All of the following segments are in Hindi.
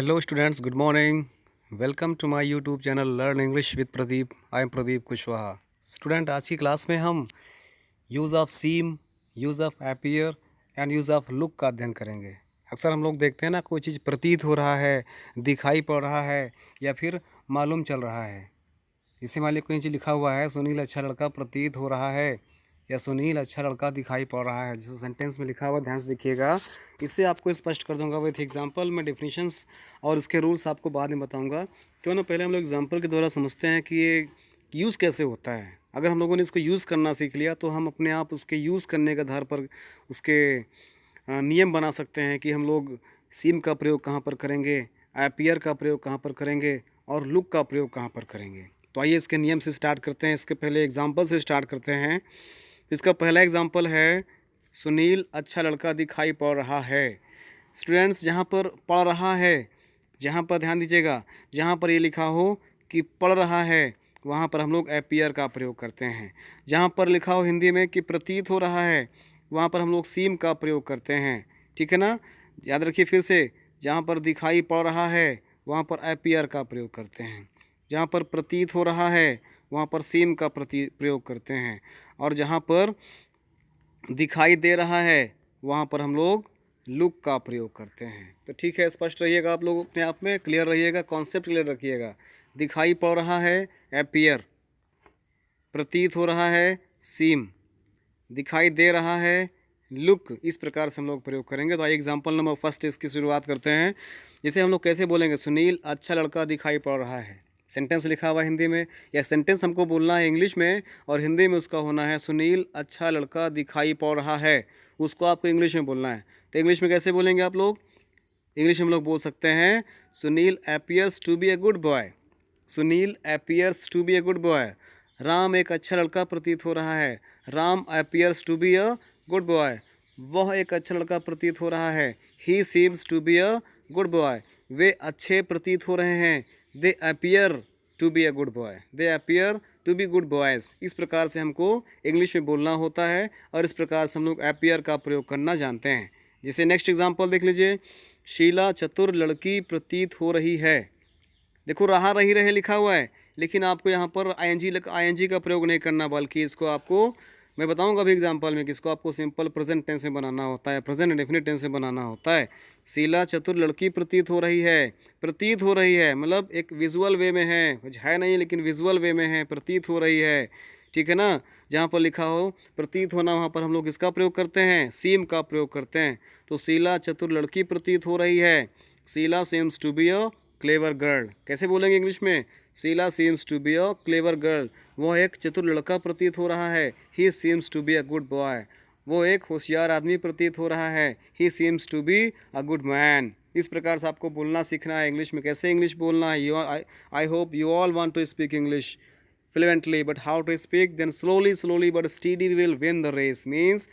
Hello students, good morning. Welcome to my YouTube channel Learn English with Pradeep. I am Pradeep Kushwaha. Student आज की क्लास में हम use of seem, use of appear and use of look का अध्ययन करेंगे। अक्सर हम लोग देखते हैं ना, कोई चीज़ प्रतीत हो रहा है, दिखाई पड़ रहा है या फिर मालूम चल रहा है। जैसे मान लीजिए कोई चीज़ लिखा हुआ है, सुनील अच्छा लड़का प्रतीत हो रहा है या सुनील अच्छा लड़का दिखाई पड़ रहा है। जैसे सेंटेंस में लिखा हुआ, ध्यान से देखिएगा। इससे आपको स्पष्ट कर दूंगा विथ एग्जांपल। मैं डेफिनेशंस और इसके रूल्स आपको बाद में बताऊंगा। क्यों ना पहले हम लोग एग्जांपल के द्वारा समझते हैं कि ये यूज़ कैसे होता है। अगर हम लोगों ने इसको यूज़ करना सीख लिया तो हम अपने आप उसके यूज़ करने के आधार पर उसके नियम बना सकते हैं कि हम लोग सीम का प्रयोग कहाँ पर करेंगे, अपीयर का प्रयोग कहाँ पर करेंगे और लुक का प्रयोग कहाँ पर करेंगे। तो आइए इसके नियम से स्टार्ट करते हैं। इसके पहले एग्जांपल से स्टार्ट करते हैं। इसका पहला एग्जांपल है, सुनील अच्छा लड़का दिखाई पड़ रहा है। स्टूडेंट्स, जहाँ पर पढ़ रहा है, जहाँ पर ध्यान दीजिएगा, जहाँ पर ये लिखा हो कि पढ़ रहा है वहाँ पर हम लोग अपीयर का प्रयोग करते हैं। जहाँ पर लिखा हो हिंदी में कि प्रतीत हो रहा है वहाँ पर हम लोग सीम का प्रयोग करते हैं। ठीक है ना, याद रखिए फिर से। जहाँ पर दिखाई पड़ रहा है वहाँ पर अपीयर का प्रयोग करते हैं। जहाँ पर प्रतीत हो रहा है वहाँ पर सीम का प्रयोग करते हैं। और जहाँ पर दिखाई दे रहा है वहाँ पर हम लोग लुक का प्रयोग करते हैं। तो ठीक है, स्पष्ट रहिएगा आप लोग, अपने आप में क्लियर रहिएगा, कॉन्सेप्ट क्लियर रखिएगा। दिखाई पड़ रहा है अपीयर, प्रतीत हो रहा है सीम, दिखाई दे रहा है लुक। इस प्रकार से हम लोग प्रयोग करेंगे। तो आइए एग्जांपल नंबर फर्स्ट इसकी शुरुआत करते हैं। जैसे हम लोग कैसे बोलेंगे, सुनील अच्छा लड़का दिखाई पड़ रहा है। सेंटेंस लिखा हुआ हिंदी में, या सेंटेंस हमको बोलना है इंग्लिश में और हिंदी में उसका होना है सुनील अच्छा लड़का दिखाई पड़ रहा है। उसको आपको इंग्लिश में बोलना है। तो इंग्लिश में कैसे बोलेंगे आप लोग? इंग्लिश में हम लोग बोल सकते हैं Sunil appears to be a good boy. Sunil appears to be a good boy. Ram एक अच्छा लड़का प्रतीत हो रहा है। Ram appears to be a good boy. वह एक अच्छा लड़का प्रतीत हो रहा है। He seems to be a good boy. वे अच्छे प्रतीत हो रहे हैं। They appear to be a good boy. They appear to be good boys. इस प्रकार से हमको इंग्लिश में बोलना होता है और इस प्रकार से हम लोग अपीयर का प्रयोग करना जानते हैं। जैसे नेक्स्ट एग्जांपल देख लीजिए, शीला चतुर लड़की प्रतीत हो रही है। देखो रहा रही रहे लिखा हुआ है, लेकिन आपको यहाँ पर आईएनजी का प्रयोग नहीं करना, बल्कि इसको आपको मैं बताऊंगा अभी एग्जांपल में कि इसको आपको सिंपल प्रेजेंट टेंस में बनाना होता है, प्रेजेंट इंडेफिनिट टेंस में बनाना होता है। शीला चतुर लड़की प्रतीत हो रही है। प्रतीत हो रही है मतलब एक विजुअल वे में है नहीं, लेकिन विजुअल वे में है, प्रतीत हो रही है। ठीक है ना, जहाँ पर लिखा हो प्रतीत होना वहाँ पर हम लोग इसका प्रयोग करते हैं, सीम का प्रयोग करते हैं। तो शीला चतुर लड़की प्रतीत हो रही है। Sheela seems to be a clever girl. कैसे बोलेंगे इंग्लिश में? Sheela seems to be a clever girl. वो एक चतुर लड़का प्रतीत हो रहा है। He seems to be a good boy. वो एक होशियार आदमी प्रतीत हो रहा है। He seems to be a good man. इस प्रकार से आपको बोलना सीखना है इंग्लिश में, कैसे इंग्लिश बोलना है। I hope you all want to speak English fluently, but how to speak? Then slowly but steady we will win the race. Means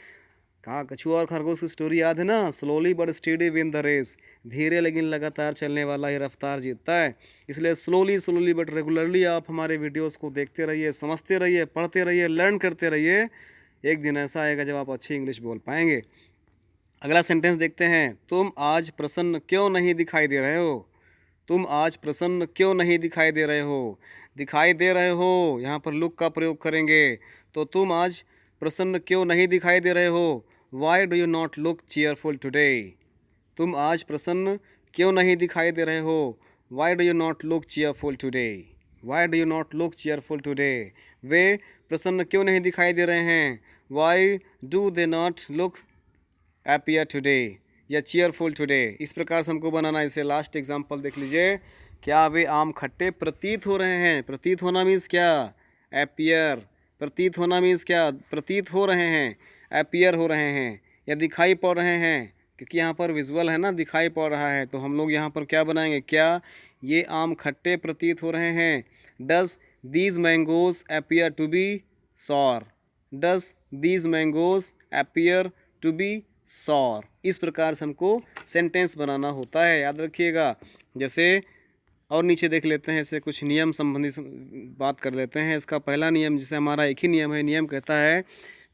कहाँ कछुआ और खरगोश की स्टोरी याद है ना? Slowly but steady win the race. धीरे लेकिन लगातार चलने वाला ही रफ्तार जीतता है। इसलिए स्लोली बट रेगुलरली आप हमारे वीडियोस को देखते रहिए, समझते रहिए, पढ़ते रहिए, लर्न करते रहिए। एक दिन ऐसा आएगा जब आप अच्छी इंग्लिश बोल पाएंगे। अगला सेंटेंस देखते हैं, तुम आज प्रसन्न क्यों नहीं दिखाई दे रहे हो। तुम आज प्रसन्न क्यों नहीं दिखाई दे रहे हो। दिखाई दे रहे हो, यहाँ पर लुक का प्रयोग करेंगे। तो तुम आज प्रसन्न क्यों नहीं दिखाई दे रहे हो। Why do you not look cheerful today. तुम आज प्रसन्न क्यों नहीं दिखाई दे रहे हो। Why do you not look cheerful today. Why do you not look cheerful today. वे प्रसन्न क्यों नहीं दिखाई दे रहे हैं। Why do they not look appear today या चीयरफुल टुडे। इस प्रकार से हमको बनाना है। इसे लास्ट एग्जांपल देख लीजिए, क्या वे आम खट्टे प्रतीत हो रहे हैं। प्रतीत होना मीन्स क्या? अपीयर। प्रतीत होना मीन्स क्या? प्रतीत हो रहे हैं, अपीयर हो रहे हैं या दिखाई पड़ रहे हैं, क्योंकि यहाँ पर विजुअल है ना, दिखाई पड़ रहा है। तो हम लोग यहाँ पर क्या बनाएंगे, क्या ये आम खट्टे प्रतीत हो रहे हैं। Does these mangoes appear to be sour. Does these mangoes appear to be sour. इस प्रकार से हमको सेंटेंस बनाना होता है, याद रखिएगा। जैसे और नीचे देख लेते हैं, इससे कुछ नियम संबंधी बात कर लेते हैं। इसका पहला नियम, जैसे हमारा एक ही नियम है, नियम कहता है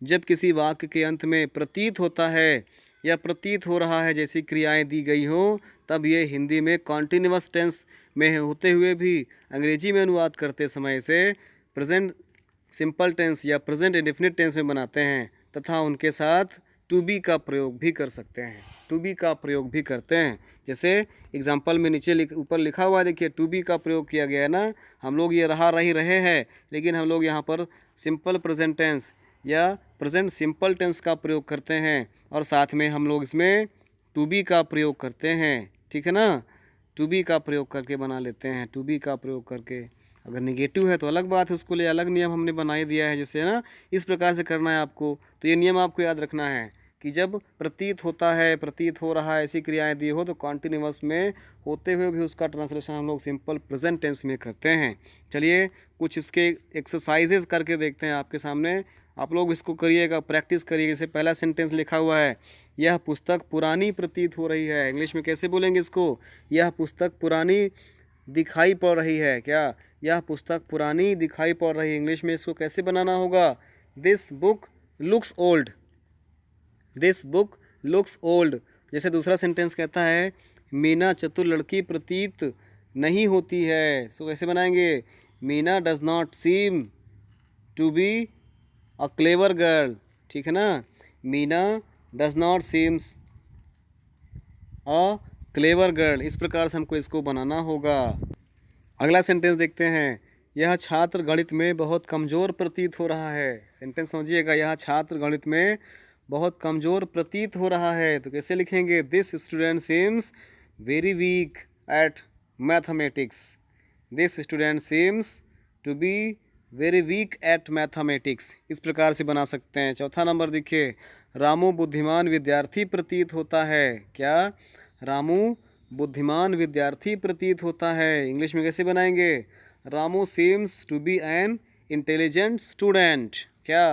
जब किसी वाक्य के अंत में प्रतीत होता है या प्रतीत हो रहा है जैसी क्रियाएं दी गई हों, तब ये हिंदी में कॉन्टिन्यूअस टेंस में होते हुए भी अंग्रेजी में अनुवाद करते समय इसे प्रेजेंट सिंपल टेंस या प्रेजेंट इंडेफिनिट टेंस में बनाते हैं तथा उनके साथ टू बी का प्रयोग भी कर सकते हैं। टू बी का प्रयोग भी करते हैं। जैसे एग्जाम्पल में नीचे ऊपर लिखा हुआ है, देखिए टू बी का प्रयोग किया गया है ना। हम लोग ये रहे हैं, लेकिन हम लोग यहाँ पर सिंपल प्रेजेंट टेंस या प्रेजेंट सिंपल टेंस का प्रयोग करते हैं और साथ में हम लोग इसमें टू बी का प्रयोग करते हैं। ठीक है ना, टू बी का प्रयोग करके बना लेते हैं। टू बी का प्रयोग करके, अगर निगेटिव है तो अलग बात है, उसको लिए अलग नियम हमने बना ही दिया है। जैसे ना इस प्रकार से करना है आपको, तो ये नियम आपको याद रखना है कि जब प्रतीत होता है, प्रतीत हो रहा है, ऐसी क्रियाएं दी हो तो कॉन्टिन्यूअस में होते हुए भी उसका ट्रांसलेशन हम लोग सिंपल प्रेजेंट टेंस में करते हैं। चलिए कुछ इसके एक्सरसाइजेज करके देखते हैं आपके सामने। आप लोग इसको करिएगा, प्रैक्टिस करिएगा। जैसे पहला सेंटेंस लिखा हुआ है, यह पुस्तक पुरानी प्रतीत हो रही है। इंग्लिश में कैसे बोलेंगे इसको? यह पुस्तक पुरानी दिखाई पड़ रही है। क्या? यह पुस्तक पुरानी दिखाई पड़ रही है। इंग्लिश में इसको कैसे बनाना होगा? This book looks old. This book looks old. जैसे दूसरा सेंटेंस कहता है, मीना चतुर लड़की प्रतीत नहीं होती है। सो कैसे बनाएंगे? Meena does not seem to be a clever girl. ठीक है ना, Meena does not seems a clever girl. इस प्रकार से हमको इसको बनाना होगा। अगला सेंटेंस देखते हैं, यह छात्र गणित में बहुत कमज़ोर प्रतीत हो रहा है। सेंटेंस समझिएगा, यह छात्र गणित में बहुत कमज़ोर प्रतीत हो रहा है। तो कैसे लिखेंगे? This student seems very weak at mathematics. This student seems to be very weak at mathematics. इस प्रकार से बना सकते हैं। चौथा नंबर देखिए, रामू बुद्धिमान विद्यार्थी प्रतीत होता है। क्या? रामू बुद्धिमान विद्यार्थी प्रतीत होता है। इंग्लिश में कैसे बनाएंगे? Ramu seems to be an intelligent student. क्या?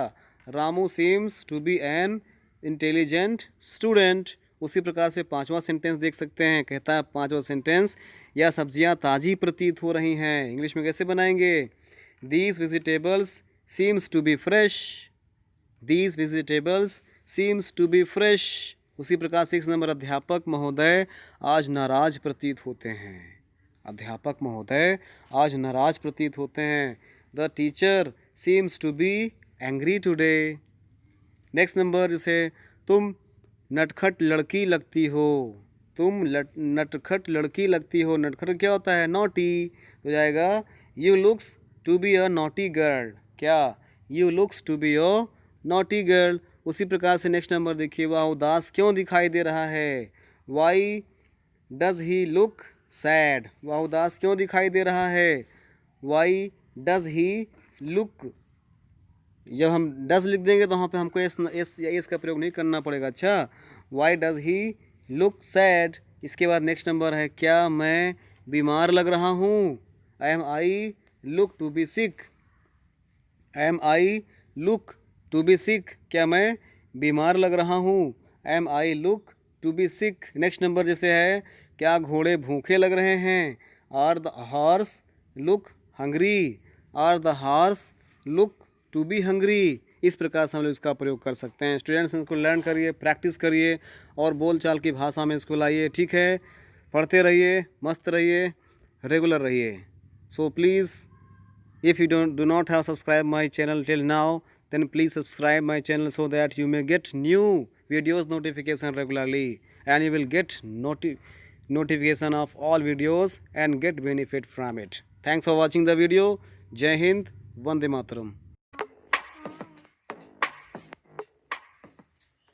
Ramu seems to be an intelligent student. उसी प्रकार से पांचवा सेंटेंस देख सकते हैं। कहता है पांचवा सेंटेंस, यह सब्जियां ताज़ी प्रतीत हो रही हैं। इंग्लिश में कैसे बनाएंगे? These vegetables seems to be fresh. These vegetables seems to be fresh. उसी प्रकार 6 नंबर, अध्यापक महोदय आज नाराज प्रतीत होते हैं। अध्यापक महोदय आज नाराज प्रतीत होते हैं। The teacher seems to be angry today. Next number, जैसे तुम नटखट लड़की लगती हो। तुम नटखट लड़की लगती हो। नटखट क्या होता है? नॉटी। हो जाएगा you looks to be a naughty girl. क्या? You looks to be a naughty girl. उसी प्रकार से नेक्स्ट नंबर देखिए, वह उदास क्यों दिखाई दे रहा है? Why does he look sad. वह उदास क्यों दिखाई दे रहा है? Why does he look. जब हम डज लिख देंगे तो वहाँ पे हमको एस या एस का प्रयोग नहीं करना पड़ेगा। अच्छा, why does he look sad. इसके बाद नेक्स्ट नंबर है, क्या मैं बीमार लग रहा हूँ? Am I look to be sick. Am I look to be sick. क्या मैं बीमार लग रहा हूँ? Am I look to be sick. Next number जैसे है, क्या घोड़े भूखे लग रहे हैं? Are the horse look hungry. Are the horse look to be hungry. इस प्रकार से हम लोग इसका प्रयोग कर सकते हैं। स्टूडेंट्स इसको लर्न करिए, प्रैक्टिस करिए और बोलचाल की भाषा में इसको लाइए। ठीक है, पढ़ते रहिए, मस्त रहिए, रेगुलर रहिए। So please, if you do not have subscribed my channel till now, then please subscribe my channel so that you may get new videos notification regularly, and you will get notification of all videos and get benefit from it. Thanks for watching the video. Jai Hind, Vande Mataram.